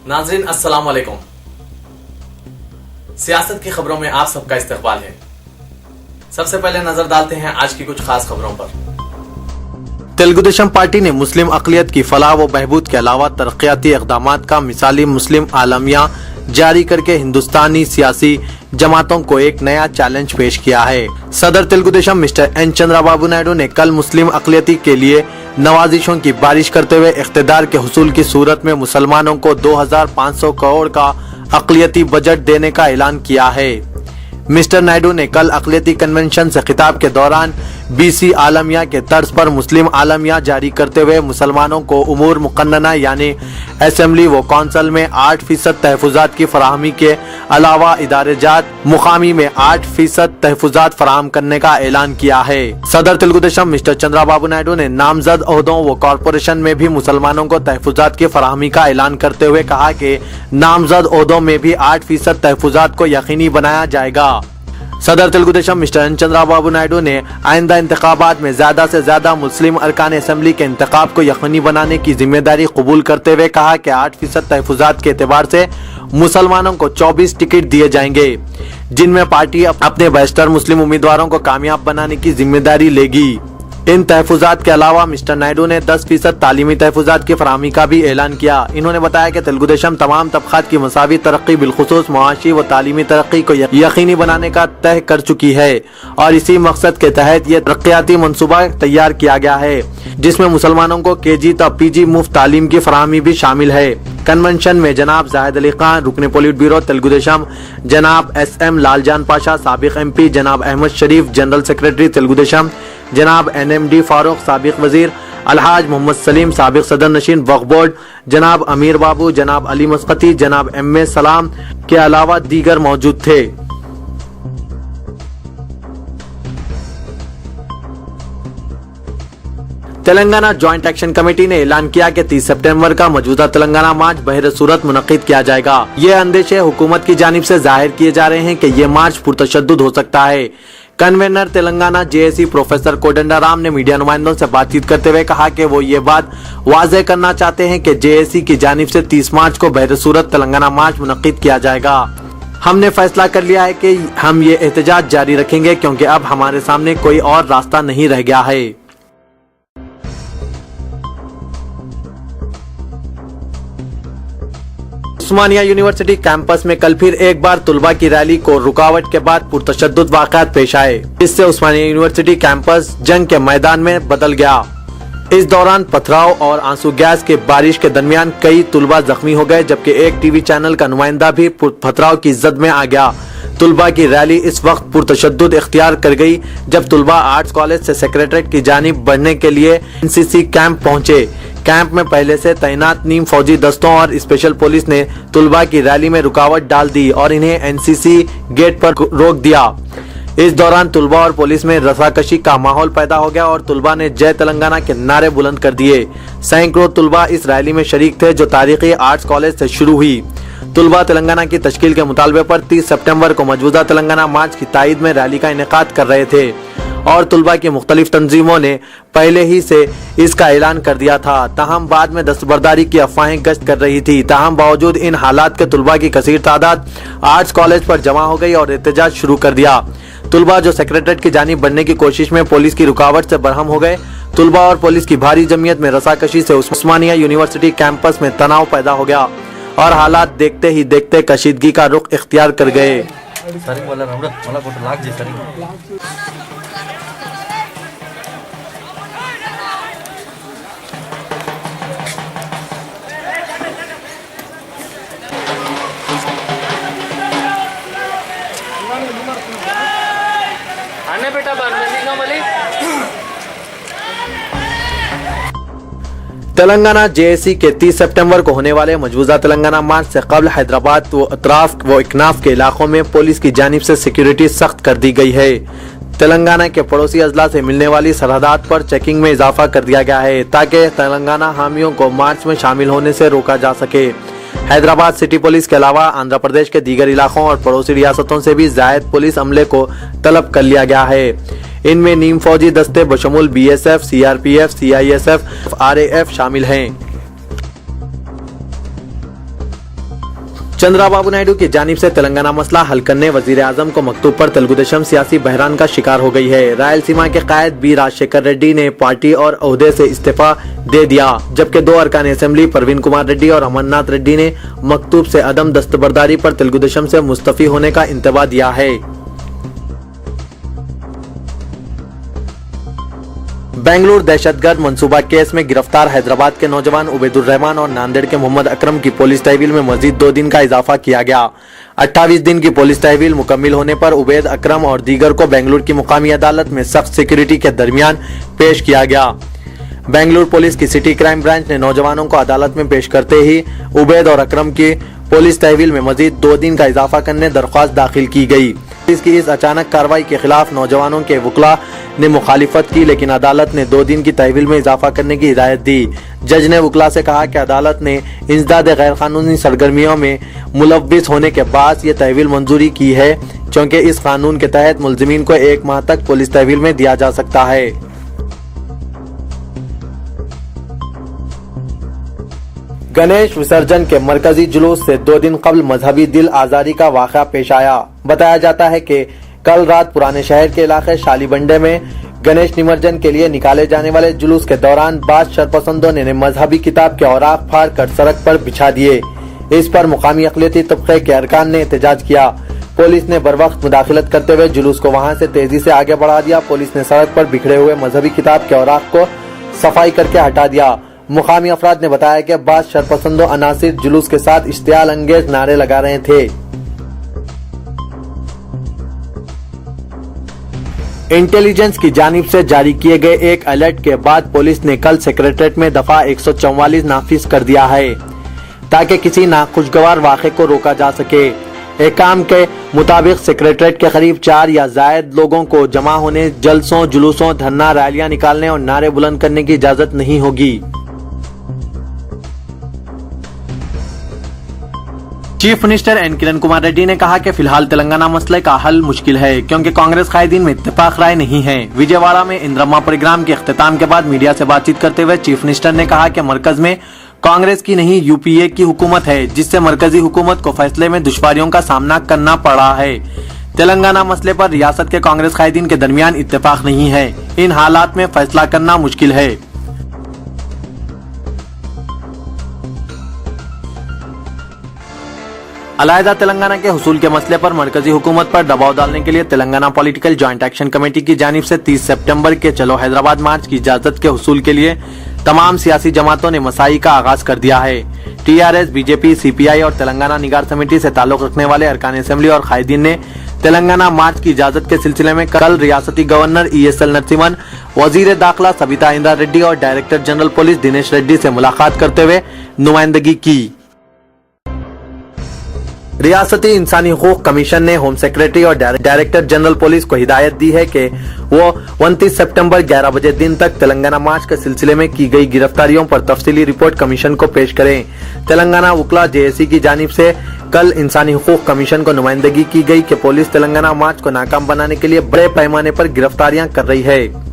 नाज़रीन अस्सलाम वालेकुम। सियासत की खबरों में आप सबका इस्तकबाल है। सबसे पहले नजर डालते हैं आज की कुछ खास खबरों पर। तेलुगुदेशम पार्टी ने मुस्लिम अक़लियत की फलाह व बहबूद के अलावा तरक्याती इक़दामात का मिसाली मुस्लिम आलमिया जारी करके हिंदुस्तानी सियासी जमातों को एक नया चैलेंज पेश किया है। सदर तेलुगुदेशम मिस्टर एन चंद्राबाबू नायडू ने कल मुस्लिम अक़लियती के लिए नवाजिशों की बारिश करते हुए इक़्तिदार के हुसूल की सूरत में मुसलमानों को 2500 करोड़ का अक़लियती बजट देने का ऐलान किया है। मिस्टर नायडू ने कल अक़लियती कन्वेंशन से खिताब के दौरान बीसी आलमिया के तर्ज पर मुस्लिम आलमिया जारी करते हुए मुसलमानों को उमूर मुक़न्नना यानी असेंबली व कौंसल में 8% तहफ़्फ़ुज़ात की फराहमी के अलावा इदारे जात मुकामी में 8% तहफ़्फ़ुज़ात फराहम करने का ऐलान किया है। सदर तेलुगुदेशम मिस्टर चंद्राबाबू नायडू ने नामजद ओहदों व कॉरपोरेशन में भी मुसलमानों को तहफ़्फ़ुज़ात की फराहमी का ऐलान करते हुए कहा कि नामजद ओहदों में भी 8% तहफ़्फ़ुज़ात को यकीनी बनाया जाएगा। सदर तेलुगुदेशम मिस्टर एन चंद्राबाबू नायडू ने आइंदा इंतखाबात में ज्यादा से ज्यादा मुस्लिम अरकान असेंबली के इंतखाब को यकीनी बनाने की जिम्मेदारी कबूल करते हुए कहा कि 8% तहफ़्फ़ुज़ात के एतबार से मुसलमानों को 24 टिकट दिए जाएंगे, जिनमें पार्टी अपने बहिष्तर मुस्लिम उम्मीदवारों को कामयाब बनाने की जिम्मेदारी लेगी। इन तहफ़्फ़ुज़ात के अलावा मिस्टर नायडू ने 10% तालीमी तहफ़्फ़ुज़ात की फराहमी का भी ऐलान किया। इन्होंने बताया कि तेलुगुदेशम तमाम तबक़ात की मसावी तरक्की बिलखुसूस मुआशी व तालीमी तरक्की को यकीनी बनाने का तय कर चुकी है और इसी मकसद के तहत ये तरक्याती मनसूबा तैयार किया गया है, जिसमें मुसलमानों को KG तक PG मुफ्त तालीम की फराहमी भी शामिल है। कन्वेंशन में जनाब जाहिद अली खान रुकन पोलिट ब्यूरो तेलुगुदेशम, जनाब SM लालजान पाशा साबिक MP, जनाब अहमद शरीफ जनरल सेक्रेटरी तेलुगुदेशम, जनाब NMD फारूक साबिक वजीर, अलहाज मोहम्मद सलीम साबिक सदर नशीन वक्फ बोर्ड, जनाब अमीर बाबू, जनाब अली मस्कती, जनाब MA सलाम के अलावा दीगर मौजूद थे। तेलंगाना जॉइंट एक्शन कमेटी ने ऐलान किया कि 30 सितंबर का मौजूदा तेलंगाना मार्च बहर सूरत मुनक़िद किया जाएगा। ये अंदेशे हुकूमत की जानिब से जाहिर किए जा रहे हैं कि ये मार्च पुरतशद्दुद हो सकता है। Convener Telangana JAC professor Kodandaram ने मीडिया नुमाइंदों से बातचीत करते हुए कहा कि वो ये बात वाज़ेह करना चाहते हैं कि JAC की जानिब से 30 मार्च को बहर सूरत तेलंगाना मार्च मुनक़िद किया जाएगा। हमने फैसला कर लिया है कि हम ये एहतजाज जारी रखेंगे क्योंकि अब हमारे सामने कोई और रास्ता नहीं रह गया है। उस्मानिया यूनिवर्सिटी कैंपस में कल फिर एक बार तुलबा की रैली को रुकावट के बाद पुरतशद्दुद वाक़यात पेश आए। इससे उस्मानिया यूनिवर्सिटी कैंपस जंग के मैदान में बदल गया। इस दौरान पथराव और आंसू गैस के बारिश के दरमियान कई तुलबा जख्मी हो गए, जबकि एक TV चैनल का नुमाइंदा भी पथराव की जद में आ गया। तुलबा की रैली इस वक्त पुरतशद्दुद इख्तियार कर गई जब तुलबा आर्ट्स कॉलेज से सेक्रेटरीट की जानिब बढ़ने के लिए NCC कैंप पहुंचे। कैंप में पहले से तैनात नीम फौजी दस्तों और स्पेशल पुलिस ने तुलबा की रैली में रुकावट डाल दी और इन्हें NCC गेट पर रोक दिया। इस दौरान तुलबा और पुलिस में रसाकशी का माहौल पैदा हो गया और तुलबा ने जय तेलंगाना के नारे बुलंद कर दिए। सैकड़ों तुलबा इस रैली में शरीक थे जो तारीखी आर्ट्स कॉलेज से शुरू हुई। तुलबा तेलंगाना की तश्कील के मुतालबे पर 30 सितंबर को मौजूदा तेलंगाना मार्च की तायद में रैली का इनेकाद कर रहे थे और तुलबा की मुख्तलिफ तंजीमों ने पहले ही से इसका ऐलान कर दिया था। ताहम बाद में दस्तबरदारी की अफवाहें गश्त कर रही थी। ताहम बावजूद इन हालात के तुलबा की कसीर तादाद आर्ट्स कॉलेज पर जमा हो गई और एहतजाज शुरू कर दिया। तुलबा जो सेक्रेटरीट की जानिब बढ़ने की कोशिश में पुलिस की रुकावट से बरहम हो गए। तुलबा और पुलिस की भारी जमीयत में रसाकशी से उस्मानिया यूनिवर्सिटी कैंपस में तनाव पैदा हो गया और हालात देखते ही देखते कशीदगी का रुख इख्तियार कर गए। तेलंगाना JAC के 30 सितंबर को होने वाले मौजूदा तेलंगाना मार्च से कबल हैदराबाद व अतराफ व इकनाफ के इलाकों में पुलिस की जानिब से सिक्योरिटी सख्त कर दी गई है। तेलंगाना के पड़ोसी अजला से मिलने वाली सरहदात पर चेकिंग में इजाफा कर दिया गया है ताकि तेलंगाना हामियों को मार्च में शामिल होने से रोका जा सके। हैदराबाद सिटी पुलिस के अलावा आंध्र प्रदेश के दीगर इलाकों और पड़ोसी रियासतों से भी जायद पुलिस अमले को तलब कर लिया गया है। इनमें नीम फौजी दस्ते बशमूल BSF, CRPF, CISF, RAF शामिल हैं। चंद्राबाबू नायडू की जानिब से तेलंगाना मसला हल करने वजीर आजम को मकतूब पर तेलुगुदेशम सियासी बहरान का शिकार हो गई है। रायलसीमा के कायद बी राजशेखर रेड्डी ने पार्टी और ओहदे से इस्तीफा दे दिया, जबकि 2 अरकान असेंबली परवीन कुमार रेड्डी और अमरनाथ रेड्डी ने मकतूब से अदम दस्तबरदारी पर तेलुगुदेशम से मुस्तफी होने का इंतबा दिया है। बेंगलुरु दहशतगर्द मंसूबा केस में गिरफ्तार हैदराबाद के नौजवान उबैदुर रहमान और नांदेड़ के मोहम्मद अकरम की पुलिस तहवील में मजीद 2 दिन का इजाफा किया गया। 28 दिन की पुलिस तहवील मुकम्मिल होने पर उबैद, अकरम और दीगर को बेंगलुरु की मुकामी अदालत में सख्त सिक्योरिटी के दरमियान पेश किया गया। बेंगलुरु पुलिस की सिटी क्राइम ब्रांच ने नौजवानों को अदालत में पेश करते ही उबैद और अकरम की पुलिस तहवील में मजीद 2 दिन का इजाफा करने दरख्वास्त दाखिल की गई। इसकी इस अचानक कार्रवाई के खिलाफ नौजवानों के वकला ने मुखालिफत की, लेकिन अदालत ने 2 दिन की तहवील में इजाफा करने की हिदायत दी। जज ने वकला से कहा कि अदालत ने इंसदाद गैर कानूनी सरगर्मियों में मुलव्विस होने के बाद ये तहवील मंजूरी की है, क्योंकि इस कानून के तहत मुलजिमीन को 1 माह तक पुलिस तहवील में दिया जा सकता है। गणेश विसर्जन के मरकजी जुलूस से 2 दिन कबल मजहबी दिल आजारी का वाक़या पेश आया। बताया जाता है कि कल रात पुराने शहर के इलाके शालीबंडे में गणेश निमज्जन के लिए निकाले जाने वाले जुलूस के दौरान बाद शरपसंदों ने मजहबी किताब के औराक फाड़ कर सड़क पर बिछा दिए। इस पर मुकामी अक़लियती तबके के अरकान ने एहतजाज किया। पुलिस ने बरवक्त मुदाखलत करते हुए जुलूस को वहां से तेजी से आगे बढ़ा दिया। पुलिस ने सड़क पर बिखरे हुए मजहबी किताब के औराक को सफाई करके हटा दिया। मुकामी अफराद ने बताया कि बाद शरपसंदों अनासिर जुलूस के साथ इश्तियाल अंगेज नारे लगा रहे थे। इंटेलिजेंस की जानिब से जारी किए गए एक अलर्ट के बाद पुलिस ने कल सेक्रेटरीट में दफा 144 नाफिज कर दिया है, ताकि किसी नाखुशगवार वाक़े को रोका जा सके। एहकाम के मुताबिक सेक्रेटरीट के करीब 4 या ज़ायद लोगों को जमा होने, जलसों, जुलूसों, धरना, रैलियां निकालने और नारे बुलंद करने की इजाजत नहीं होगी। Chief minister N Kiran Kumar Reddy ने कहा कि फिलहाल तेलंगाना मसले का हल मुश्किल है, क्योंकि कांग्रेस कायदीन में इत्तेफाक राय नहीं है। विजयवाड़ा में इंद्रम्मा प्रोग्राम के अख्तिताम के बाद मीडिया से बातचीत करते हुए चीफ मिनिस्टर ने कहा कि मरकज में कांग्रेस की नहीं यूपीए की हुकूमत है, जिससे मरकजी हुकूमत को फैसले में दुश्वारियों का सामना करना पड़ा है। तेलंगाना मसले पर रियासत के कांग्रेस कायदीन के दरमियान इत्तेफाक नहीं है। इन हालात में फैसला करना मुश्किल है। अलहदा तेलंगाना के हुसूल के मसले पर मरकजी हुकूमत पर दबाव डालने के लिए Telangana political joint action committee की जानिब से 30 सितंबर के चलो हैदराबाद मार्च की इजाजत के हुसूल के लिए तमाम सियासी जमातों ने मसाई का आगाज कर दिया है। टीआरएस, बीजेपी, सीपीआई और तेलंगाना निगार समिति से ताल्लुक रखने वाले अरकान असेंबली और कायदीन ने तेलंगाना मार्च की इजाजत के सिलसिले में कल रियासती गवर्नर ESL नरसिम्हन, वजीर दाखिला सबिता इंद्रा रेड्डी और director general police Dinesh Reddy से मुलाकात करते हुए नुमाइंदगी की। रियासती इंसानी हुकूक कमीशन ने होम सेक्रेटरी और डायरेक्टर जनरल पुलिस को हिदायत दी है कि वो 29 सितंबर 11 बजे दिन तक तेलंगाना मार्च के सिलसिले में की गई गिरफ्तारियों पर तफसीली रिपोर्ट कमीशन को पेश करें। तेलंगाना वकला JAC की जानिब से कल इंसानी हुकूक कमीशन को नुमाइंदगी की गई कि पुलिस तेलंगाना मार्च को नाकाम बनाने के लिए बड़े पैमाने पर गिरफ्तारियां कर रही है।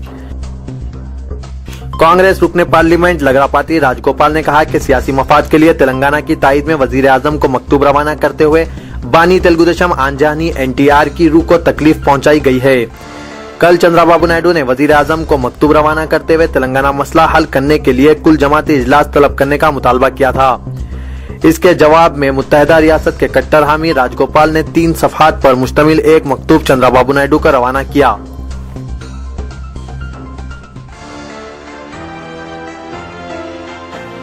कांग्रेस रुकने पार्लियामेंट लगरापाती राजगोपाल ने कहा कि सियासी मफाद के लिए तेलंगाना की ताईद में वजीर आजम को मकतूब रवाना करते हुए बानी तेलुगुदेशम आंजानी NTR की रूह को तकलीफ पहुंचाई गई है। कल चंद्राबाबू नायडू ने वजीर आजम को मकतूब रवाना करते हुए तेलंगाना मसला हल करने के लिए कुल जमाती इजलास तलब करने का मुतालबा किया था। इसके जवाब में मुत्तहदा रियासत के कट्टर हामी राजगोपाल ने 3 सफहात पर मुश्तमिल एक मकतूब चंद्राबाबू नायडू को रवाना किया।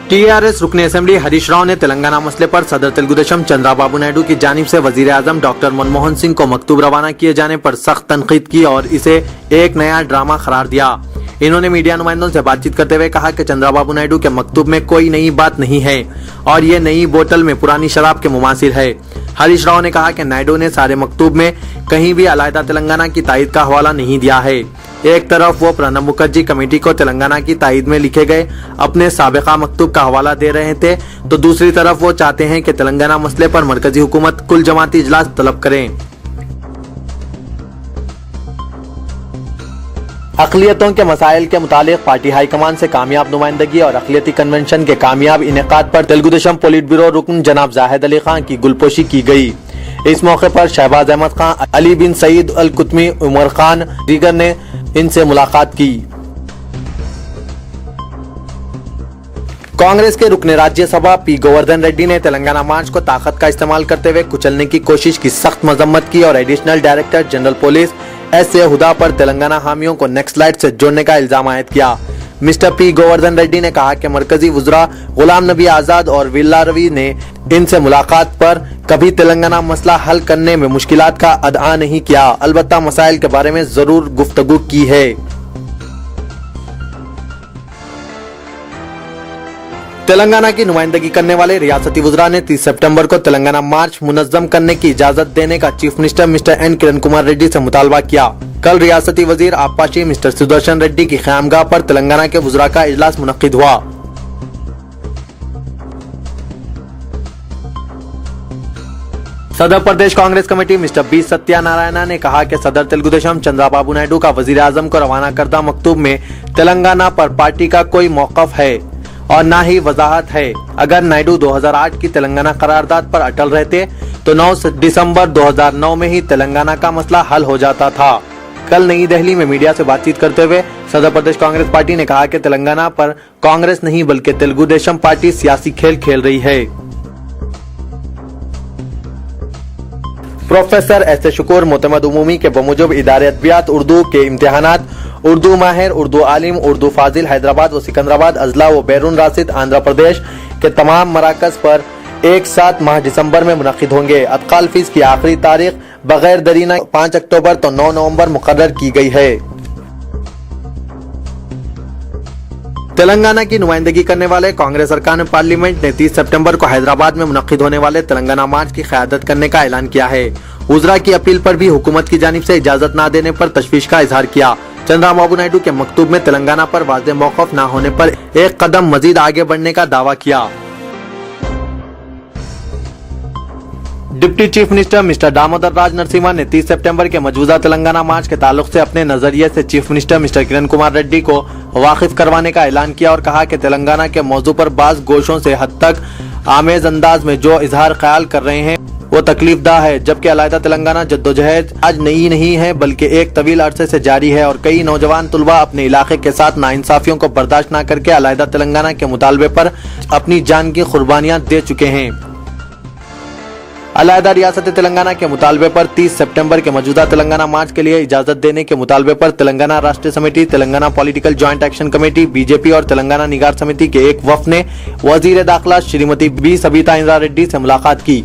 टीआरएस रुकने असेंबली हरीश राव ने तेलंगाना मसले पर सदर तेलुगुदेशम चंद्राबाबू नायडू की जानिब से वजीर आजम डॉक्टर मनमोहन सिंह को मकतूब रवाना किए जाने पर सख्त तनकीद की और इसे एक नया ड्रामा करार दिया। इन्होंने मीडिया नुमाइंदों से बातचीत करते हुए कहा कि चंद्राबाबू नायडू के मकतूब में कोई नई बात नहीं है और ये नई बोतल में पुरानी शराब के मुमासिल है। हरीश राव ने कहा कि नायडू ने सारे मकतूब में कहीं भी अलहदा तेलंगाना की ताईद का हवाला नहीं दिया है। एक तरफ वो प्रणब मुखर्जी कमेटी को तेलंगाना की ताईद में लिखे गए अपने साबिका मकतूब का हवाला दे रहे थे, तो दूसरी तरफ वो चाहते हैं कि तेलंगाना मसले पर मरकजी हुकूमत कुल जमाती इजलास तलब करें। اقلیتوں کے مسائل کے متعلق پارٹی ہائی کمان سے کامیاب نمائندگی اور اقلیتی کنونشن کے کامیاب انعقاد پر تلگو دیشم پولیٹ بیورو رکن جناب زاہد علی خان کی گلپوشی کی گئی۔ اس موقع پر شہباز احمد خان، علی بن سعید القطمی، عمر خان دیگر نے ان سے ملاقات کی۔ کانگریس کے رکن راجیہ سبھا پی گووردھن ریڈی نے تلنگانہ مارچ کو طاقت کا استعمال کرتے ہوئے کچلنے کی کوشش کی سخت مذمت کی اور additional director general police S A Huda پر تلنگانہ حامیوں کو نیکسلائٹ سے جوڑنے کا الزام عائد کیا۔ مسٹر پی گووردھن ریڈی نے کہا کہ مرکزی وزراء غلام نبی آزاد اور ویلا روی نے ان سے ملاقات پر کبھی تلنگانہ مسئلہ حل کرنے میں مشکلات کا ادعا نہیں کیا، البتہ مسائل کے بارے میں ضرور گفتگو کی ہے۔ تلنگانہ کی نمائندگی کرنے والے ریاستی وزراء نے 30 سپٹمبر کو تلنگانہ مارچ منظم کرنے کی اجازت دینے کا چیف منسٹر مسٹر این کرن کمار ریڈی سے مطالبہ کیا۔ کل ریاستی وزیر آبپاشی مسٹر سدرشن ریڈی کی خیامگاہ پر تلنگانہ کے وزراء کا اجلاس منعقد ہوا۔ صدر Pradesh Congress committee mister B Satya Narayana نے کہا کہ صدر تلگو دیشم چندرا بابو نائیڈو کا وزیر اعظم کو روانہ کردہ مکتوب میں تلنگانہ پر پارٹی کا کوئی موقف ہے اور نہ ہی وضاحت ہے۔ اگر نائیڈو 2008 کی تلنگانہ قرارداد پر اٹل رہتے تو 9 دسمبر 2009 میں ہی تلنگانہ کا مسئلہ حل ہو جاتا تھا۔ کل نئی دہلی میں میڈیا سے بات چیت کرتے ہوئے صدر پردیش کانگریس پارٹی نے کہا کہ تلنگانہ پر کانگریس نہیں بلکہ تلگو دیشم پارٹی سیاسی کھیل کھیل رہی ہے۔ پروفیسر ایس اے شکور معتمد عمومی کے بموجب ادارے ادبیات اردو کے امتحانات اردو ماہر، اردو عالم، اردو فاضل حیدرآباد و سکندرآباد اضلاع و بیرون راست آندھرا پردیش کے تمام مراکز پر ایک ساتھ ماہ دسمبر میں منعقد ہوں گے۔ ادخال فیس کی آخری تاریخ بغیر درینہ 5 اکتوبر تو 9 نومبر مقرر کی گئی ہے۔ تلنگانہ کی نمائندگی کرنے والے کانگریس ارکان پارلیمنٹ نے 30 سپٹمبر کو حیدرآباد میں منعقد ہونے والے تلنگانہ مارچ کی قیادت کرنے کا اعلان کیا ہے۔ وزراء کی اپیل پر بھی حکومت کی جانب سے اجازت نہ دینے پر تشویش کا اظہار کیا۔ چندرا بابو نائیڈو کے مکتوب میں تلنگانہ پر واضح موقف نہ ہونے پر ایک قدم مزید آگے بڑھنے کا دعویٰ کیا۔ Deputy chief minister mister Damodar Raj Narasimha نے 30 سپٹمبر کے مجوزہ تلنگانہ مارچ کے تعلق سے اپنے نظریے سے چیف منسٹر مسٹر کرن کمار ریڈی کو واقف کروانے کا اعلان کیا اور کہا کہ تلنگانہ کے موضوع پر بعض گوشوں سے حد تک آمیز انداز میں جو اظہار خیال کر رہے ہیں وہ تکلیف دہ ہے، جبکہ علیحدہ تلنگانہ جدوجہد آج نئی نہیں ہے بلکہ ایک طویل عرصے سے جاری ہے اور کئی نوجوان طلباء اپنے علاقے کے ساتھ ناانصافیوں کو برداشت نہ کر کے علیحدہ تلنگانہ کے مطالبے پر اپنی جان کی قربانیاں دے چکے ہیں۔ علیحدہ ریاست تلنگانہ کے مطالبے پر 30 سپٹمبر کے موجودہ تلنگانہ مارچ کے لیے اجازت دینے کے مطالبے پر Telangana Rashtra Samithi, Telangana political joint action committee, B J P اور تلنگانہ نگار سمیتی کے ایک وفد نے وزیر داخلہ شریمتی بی سبیتا اندرا ریڈی سے ملاقات کی۔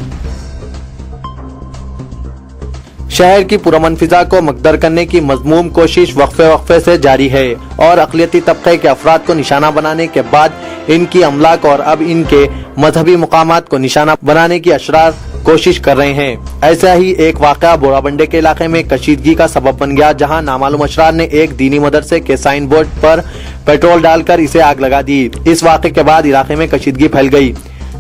شہر کی پرامن فضا کو مکدر کرنے کی مذموم کوشش وقفے سے جاری ہے اور اقلیتی طبقے کے افراد کو نشانہ بنانے کے بعد ان کی املاک اور اب ان کے مذہبی مقامات کو نشانہ بنانے کی اشرار کوشش کر رہے ہیں۔ ایسا ہی ایک واقعہ بوڑا بنڈے کے علاقے میں کشیدگی کا سبب بن گیا، جہاں نامعلوم اشرار نے ایک دینی مدرسے کے سائن بورڈ پر پیٹرول ڈال کر اسے آگ لگا دی۔ اس واقعے کے بعد علاقے میں کشیدگی پھیل گئی۔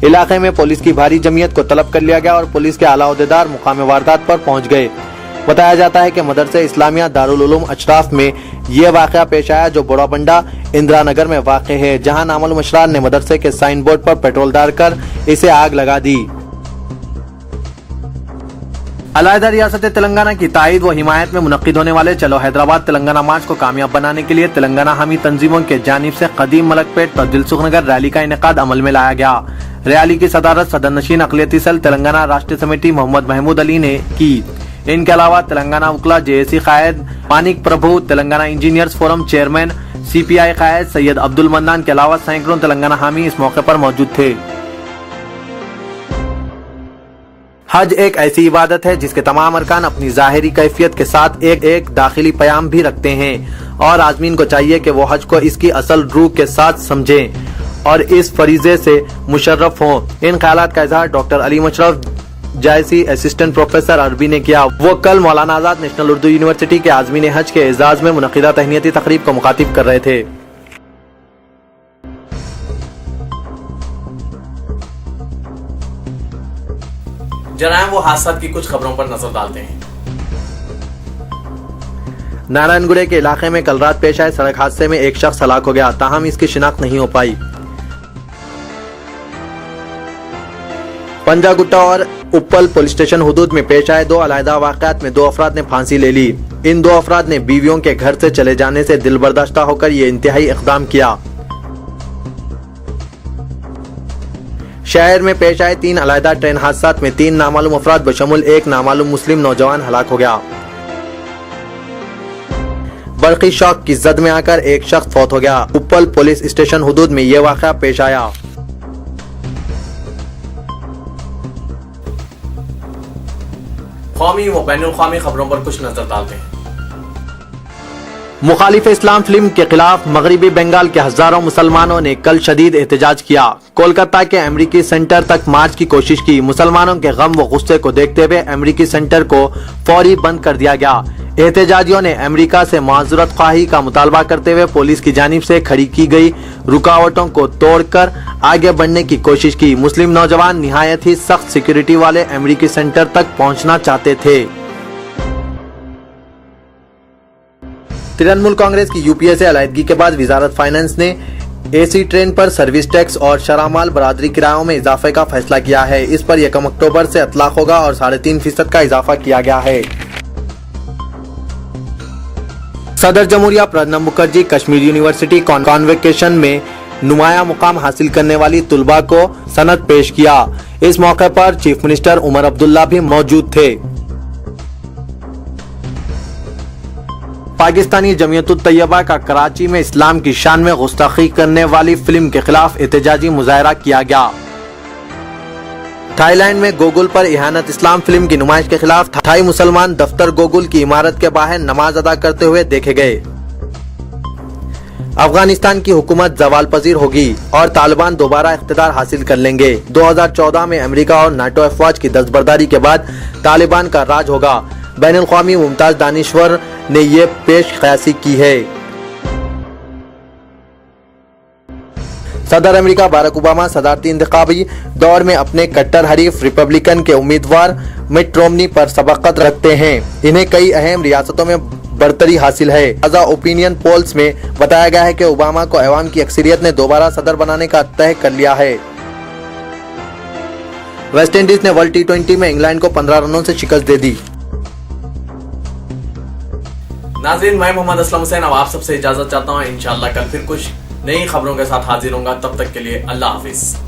علاقے میں پولیس کی بھاری جمعیت کو طلب کر لیا گیا اور پولیس کے اعلیٰ عہدیدار مقام واردات پر پہنچ گئے۔ بتایا جاتا ہے کہ مدرسہ اسلامیہ دارالعلوم اشراف میں یہ واقعہ پیش آیا جو بوڑا بنڈا اندرا نگر میں واقع ہے، جہاں نامعلوم اشرار نے مدرسے کے سائن بورڈ پر پیٹرول ڈال کر اسے آگ لگا دی۔ علیحدہ ریاست تلنگانہ کی تائید و حمایت میں منعقد ہونے والے چلو حیدرآباد تلنگانہ مارچ کو کامیاب بنانے کے لیے تلنگانہ حامی تنظیموں کے جانب سے قدیم ملک پیٹ پر دلسخ نگر ریلی کا انعقاد عمل میں لایا گیا۔ ریلی کی صدارت صدر نشین اقلیتی سیل تلنگانہ راشٹریہ سمیتی محمد محمود علی نے کی۔ ان کے علاوہ تلنگانہ وکلا جے اے سی قائد Manik Prabhu, Telangana engineers forum chairman C P I قائد سید عبد المنان کے علاوہ سینکڑوں تلنگانہ حامی اس موقع پر موجود تھے۔ حج ایک ایسی عبادت ہے جس کے تمام ارکان اپنی ظاہری کیفیت کے ساتھ ایک داخلی پیام بھی رکھتے ہیں اور عازمین کو چاہیے کہ وہ حج کو اس کی اصل روح کے ساتھ سمجھیں اور اس فریضے سے مشرف ہوں۔ ان خیالات کا اظہار ڈاکٹر علی مشرف جائسی اسسٹنٹ پروفیسر عربی نے کیا۔ وہ کل مولانا آزاد نیشنل اردو یونیورسٹی کے عازمین حج کے اعزاز میں منعقدہ تہنیتی تقریب کو مخاطب کر رہے تھے۔ جناب وہ حادثات کی کچھ خبروں پر نظر ڈالتے ہیں۔ नारायण गुड़े के इलाके में कल रात पेश आए सड़क हादसे में एक शख्स हलाक हो गया, ताहम इसकी शिनाख्त नहीं हो पाई। पंजागुट्टा और उप्पल पुलिस स्टेशन हुदूद में पेश आए 2 अलहदा वाक़यात में 2 अफराद ने फांसी ले ली। इन 2 अफराद ने बीवियों के घर से चले जाने से दिल बर्दाश्ता होकर ये इंतहाई इक़दाम किया। शहर में पेश आए 3 अलहदा ट्रेन हादसात में 3 नामालूम अफराद बशमुल एक नामालूम मुस्लिम नौजवान हलाक हो गया। बरक़ी शॉक की जद में आकर एक शख्स फौत हो गया। उप्पल पुलिस स्टेशन हुदूद में ये वाक़या पेश आया। कौमी व बैनुल-अक़वामी खबरों पर कुछ नजर डालते हैं। मुखालिफ इस्लाम फिल्म के खिलाफ मगरबी बंगाल के हजारों मुसलमानों ने कल शदीद एहतजाज किया। कोलकाता के अमरीकी सेंटर तक मार्च की कोशिश की। मुसलमानों के गम व गुस्से को देखते हुए अमरीकी सेंटर को फौरी बंद कर दिया गया। एहतजाजियों ने अमेरिका से माज़रत ख्वाही का मुतालबा करते हुए पुलिस की जानिब से खड़ी की गई रुकावटों को तोड़कर आगे बढ़ने की कोशिश की। मुस्लिम नौजवान निहायत ही सख्त सिक्योरिटी वाले अमरीकी सेंटर तक पहुंचना चाहते थे। तृणमूल कांग्रेस की यूपीए से अलहदगी के बाद वजारत फाइनेंस ने एसी ट्रेन पर सर्विस टैक्स और शरामाल बरादरी किरायों में इजाफे का फैसला किया है। इस पर 1 अक्टूबर से इतलाक होगा और 3.5% का इजाफा किया गया है। सदर जमहूरिया प्रणब मुखर्जी कश्मीर यूनिवर्सिटी कॉन्वोकेशन में नुमाया मुकाम हासिल करने वाली तुलबा को सनद पेश किया। इस मौके पर चीफ मिनिस्टर उमर अब्दुल्ला भी मौजूद थे। पाकिस्तानी जमीयतुत तैयबा का कराची में इस्लाम की शान में गुस्ताखी करने वाली फिल्म के खिलाफ एहतजाजी मुजाहरा किया गया। थाईलैंड में गोगुल पर इहानत इस्लाम फिल्म की नुमाइश के खिलाफ थाई मुसलमान दफ्तर गोगुल की इमारत के बाहर नमाज अदा करते हुए देखे गए। अफगानिस्तान की हुकूमत जवाल पजीर होगी और तालिबान दोबारा इख्तिदार हासिल कर लेंगे। 2014 में अमेरिका और नाटो अफवाज की दस्तबरदारी के बाद तालिबान का राज होगा। बैनुल-अक़वामी मुमताज दानिश्वर ने ये पेश क़यासी की है। सदर अमेरिका बाराक ओबामा सदारती इंतखाबी दौर में अपने कट्टर हरीफ रिपब्लिकन के उम्मीदवार मिट रोमनी पर सबकत रखते हैं। इन्हें कई अहम रियासतों में बरतरी हासिल है। ताज़ा ओपिनियन पोल्स में बताया गया है कि ओबामा को अवाम की अक्सरियत ने दोबारा सदर बनाने का तय कर लिया है। वेस्ट इंडीज ने वर्ल्ड T20 में इंग्लैंड को 15 रनों से शिकस्त दे दी। नाज़रीन, मैं मोहम्मद असलम हुसैन अब आप सबसे इजाजत चाहता हूँ। इंशाअल्लाह कल फिर कुछ नई खबरों के साथ हाजिर होऊंगा। तब तक के लिए अल्लाह हाफिज।